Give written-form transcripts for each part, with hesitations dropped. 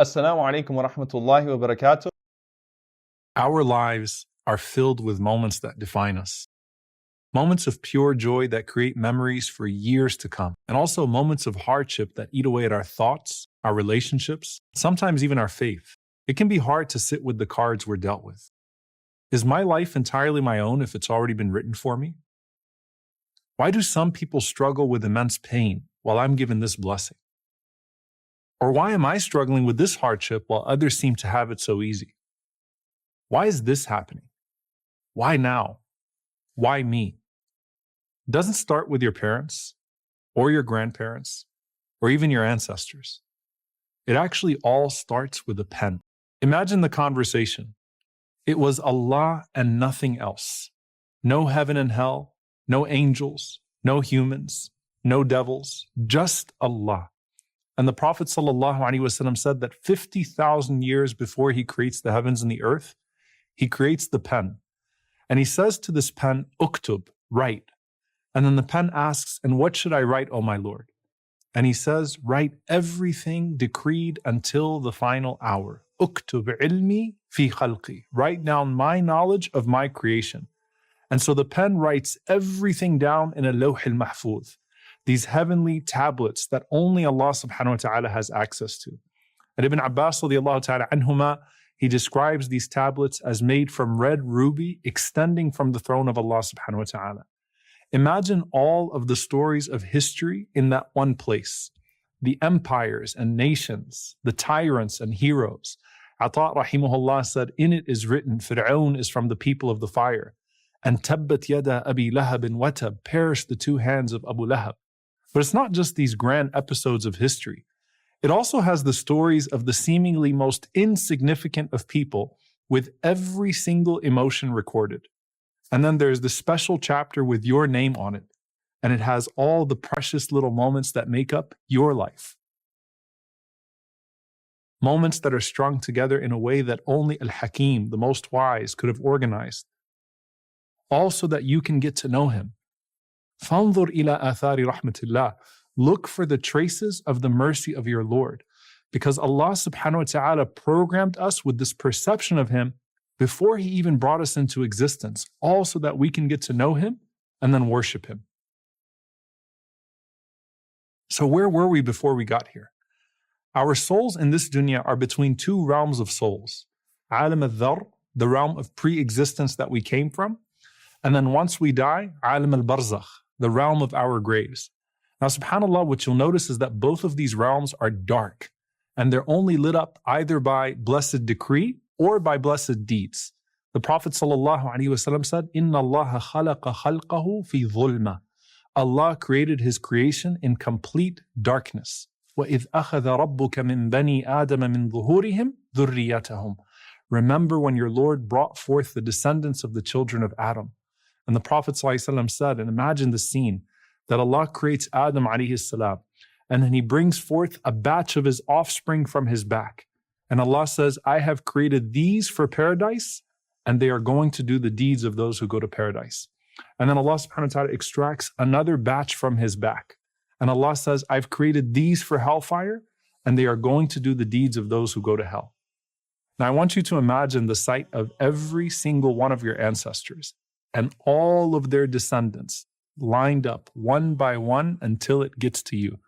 Assalamu alaikum wa rahmatullahi wa barakatuh. Our lives are filled with moments that define us. Moments of pure joy that create memories for years to come. And also moments of hardship that eat away at our thoughts, our relationships, sometimes even our faith. It can be hard to sit with the cards we're dealt with. Is my life entirely my own if it's already been written for me? Why do some people struggle with immense pain while I'm given this blessing? Or why am I struggling with this hardship while others seem to have it so easy? Why is this happening? Why now? Why me? It doesn't start with your parents or your grandparents or even your ancestors. It actually all starts with a pen. Imagine the conversation. It was Allah and nothing else. No heaven and hell, no angels, no humans, no devils, just Allah. And the Prophet ﷺ said that 50,000 years before he creates the heavens and the earth, he creates the pen. And he says to this pen, uktub, write. And then the pen asks, and what should I write, O my Lord? And he says, write everything decreed until the final hour. Uktub ilmi fi khalqi. Write down my knowledge of my creation. And so the pen writes everything down in a lawh al-mahfuz. These heavenly tablets that only Allah subhanahu wa ta'ala has access to. And Ibn Abbas radiallahu ta'ala anhuma, he describes these tablets as made from red ruby extending from the throne of Allah subhanahu wa ta'ala. Imagine all of the stories of history in that one place. The empires and nations, the tyrants and heroes. Ata rahimahullah said, in it is written, Fir'aun is from the people of the fire. And tabbat yada Abi Lahab and watab, perished the two hands of Abu Lahab. But it's not just these grand episodes of history. It also has the stories of the seemingly most insignificant of people with every single emotion recorded. And then there's the special chapter with your name on it. And it has all the precious little moments that make up your life. Moments that are strung together in a way that only Al-Hakim, the most wise, could have organized. All so that you can get to know him. فَانظُرْ إِلَىٰ آثَارِ رَحْمَةِ اللَّهِ. Look for the traces of the mercy of your Lord. Because Allah subhanahu wa ta'ala programmed us with this perception of him before he even brought us into existence, all so that we can get to know him and then worship him. So where were we before we got here? Our souls in this dunya are between two realms of souls. Alam al-Dhar, the realm of pre-existence that we came from, and then once we die, Alam al-Barzakh, the realm of our graves. Now, subhanAllah, what you'll notice is that both of these realms are dark, and they're only lit up either by blessed decree or by blessed deeds. The Prophet ﷺ said, Inna Allah khalaqa khalqahu fi dhulma. Allah created his creation in complete darkness. وَإِذْ أَخَذَ رَبُّكَ مِنْ بَنِي آدَمَ مِنْ ظُهُورِهِمْ ذُرِّيَّتَهُمْ. Remember when your Lord brought forth the descendants of the children of Adam. And the Prophet ﷺ said, and imagine the scene, that Allah creates Adam alayhi salam, and then he brings forth a batch of his offspring from his back. And Allah says, I have created these for paradise, and they are going to do the deeds of those who go to paradise. And then Allah subhanahu wa ta'ala extracts another batch from his back. And Allah says, I've created these for hellfire, and they are going to do the deeds of those who go to hell. Now I want you to imagine the sight of every single one of your ancestors and all of their descendants lined up one by one until it gets to you.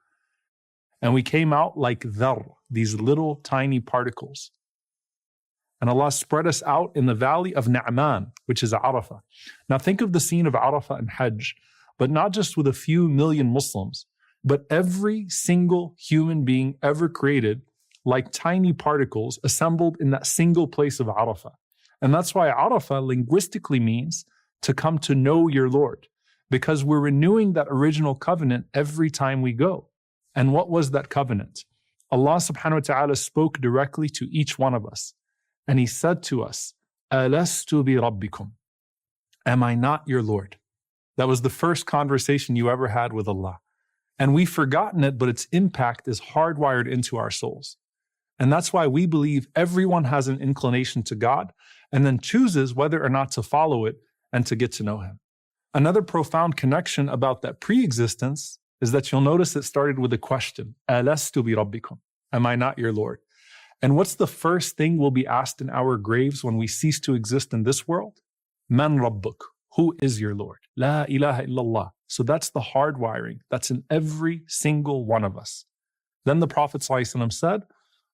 And we came out like dhar, these little tiny particles. And Allah spread us out in the valley of Na'man, which is Arafah. Now think of the scene of Arafah and Hajj, but not just with a few million Muslims, but every single human being ever created like tiny particles assembled in that single place of Arafah. And that's why Arafah linguistically means to come to know your Lord, because we're renewing that original covenant every time we go. And what was that covenant? Allah subhanahu wa ta'ala spoke directly to each one of us. And he said to us, Alastu rabbikum. Am I not your Lord? That was the first conversation you ever had with Allah. And we've forgotten it, but its impact is hardwired into our souls. And that's why we believe everyone has an inclination to God and then chooses whether or not to follow it and to get to know him. Another profound connection about that pre-existence is that you'll notice it started with a question, Alastu rabbikum. Am I not your Lord? And what's the first thing we'll be asked in our graves when we cease to exist in this world? Man rabbuk. Who is your Lord? La ilaha illallah. So that's the hardwiring. That's in every single one of us. Then the Prophet ﷺ said,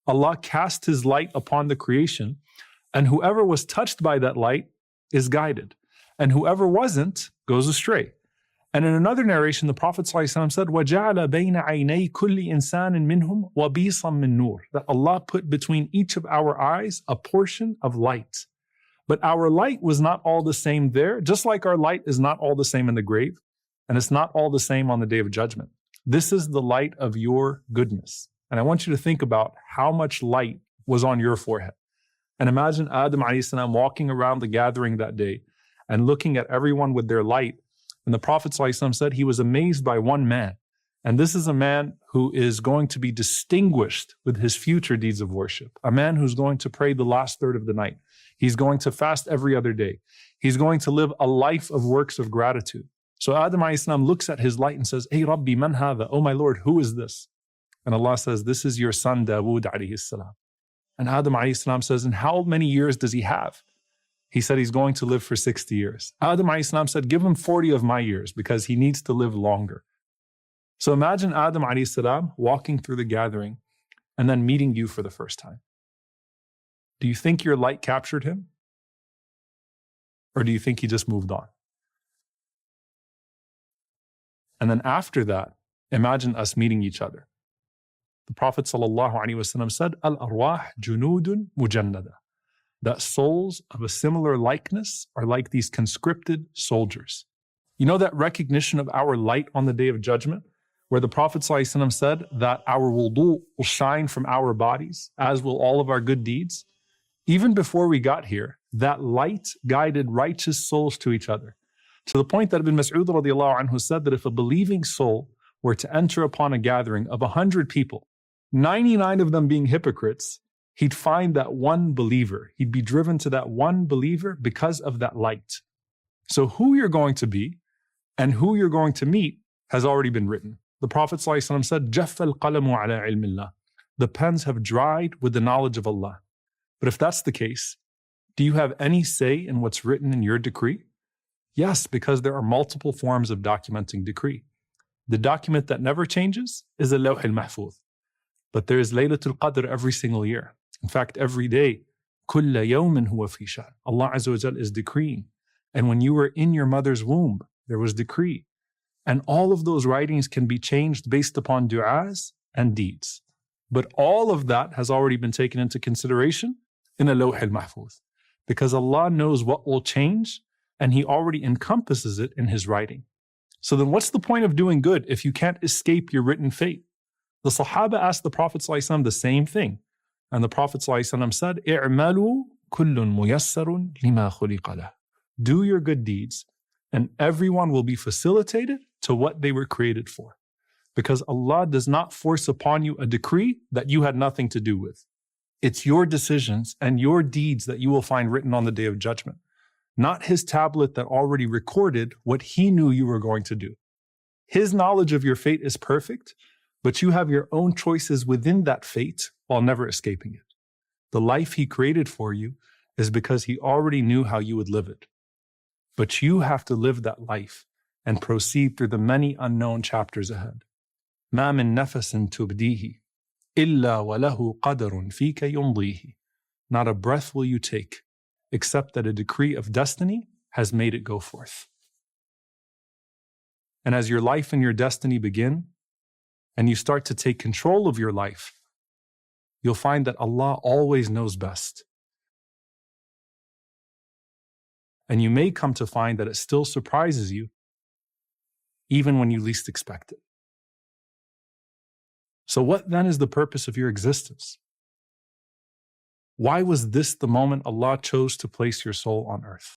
Allah cast his light upon the creation, and whoever was touched by that light is guided, and whoever wasn't goes astray. And in another narration, the Prophet ﷺ said, وَجَعَلَ بَيْنَ عَيْنَيْ كُلِّ إِنسَانٍ مِّنْهُمْ وَبِيصًا مِّن نُّورٍ. That Allah put between each of our eyes a portion of light. But our light was not all the same there, just like our light is not all the same in the grave, and it's not all the same on the Day of Judgment. This is the light of your goodness. And I want you to think about how much light was on your forehead. And imagine Adam alayhi salam walking around the gathering that day and looking at everyone with their light. And the Prophet ﷺ said he was amazed by one man. And this is a man who is going to be distinguished with his future deeds of worship. A man who's going to pray the last third of the night. He's going to fast every other day. He's going to live a life of works of gratitude. So Adam alayhi salam looks at his light and says, Hey Rabbi, man hadha? Oh my Lord, who is this? And Allah says, this is your son Dawood alayhi salam. And Adam alayhi salam says, and how many years does he have? He said he's going to live for 60 years. Adam alayhi salam said, give him 40 of my years because he needs to live longer. So imagine Adam alayhi salam walking through the gathering and then meeting you for the first time. Do you think your light captured him? Or do you think he just moved on? And then after that, imagine us meeting each other. The Prophet ﷺ said, Al-arwah junudun mujannada. That souls of a similar likeness are like these conscripted soldiers. You know that recognition of our light on the Day of Judgment, where the Prophet ﷺ said that our wudu will shine from our bodies, as will all of our good deeds? Even before we got here, that light guided righteous souls to each other. To the point that Ibn Mas'ud radiallahu anhu said that if a believing soul were to enter upon a gathering of 100 people, 99 of them being hypocrites, he'd find that one believer. He'd be driven to that one believer because of that light. So who you're going to be and who you're going to meet has already been written. The Prophet ﷺ said, جَفَّ الْقَلَمُ عَلَىٰ عِلْمِ اللَّهِ. The pens have dried with the knowledge of Allah. But if that's the case, do you have any say in what's written in your decree? Yes, because there are multiple forms of documenting decree. The document that never changes is a Lawh al-Mahfuz. But there is Laylatul Qadr every single year. In fact, every day, كُلَّ يَوْمٍ هُوَ فِي شَأْنٍ. Allah Azza wa Jal is decreeing. And when you were in your mother's womb, there was decree. And all of those writings can be changed based upon du'as and deeds. But all of that has already been taken into consideration in a Lawh al-Mahfuz. Because Allah knows what will change, and He already encompasses it in His writing. So then what's the point of doing good if you can't escape your written fate? The Sahaba asked the Prophet ﷺ the same thing. And the Prophet ﷺ said, اِعْمَلُوا كُلٌّ مُيَسَّرٌ لِمَا خُلِقَ لَهُ. Do your good deeds, and everyone will be facilitated to what they were created for. Because Allah does not force upon you a decree that you had nothing to do with. It's your decisions and your deeds that you will find written on the Day of Judgment. Not His tablet that already recorded what He knew you were going to do. His knowledge of your fate is perfect, but you have your own choices within that fate while never escaping it. The life He created for you is because He already knew how you would live it. But you have to live that life and proceed through the many unknown chapters ahead. مَا مِن نَفَسٍ تُبْدِيهِ إِلَّا وَلَهُ قَدَرٌ فِيكَ يُمْضِيهِ. Not a breath will you take, except that a decree of destiny has made it go forth. And as your life and your destiny begin, and you start to take control of your life, you'll find that Allah always knows best. And you may come to find that it still surprises you, even when you least expect it. So what then is the purpose of your existence? Why was this the moment Allah chose to place your soul on earth?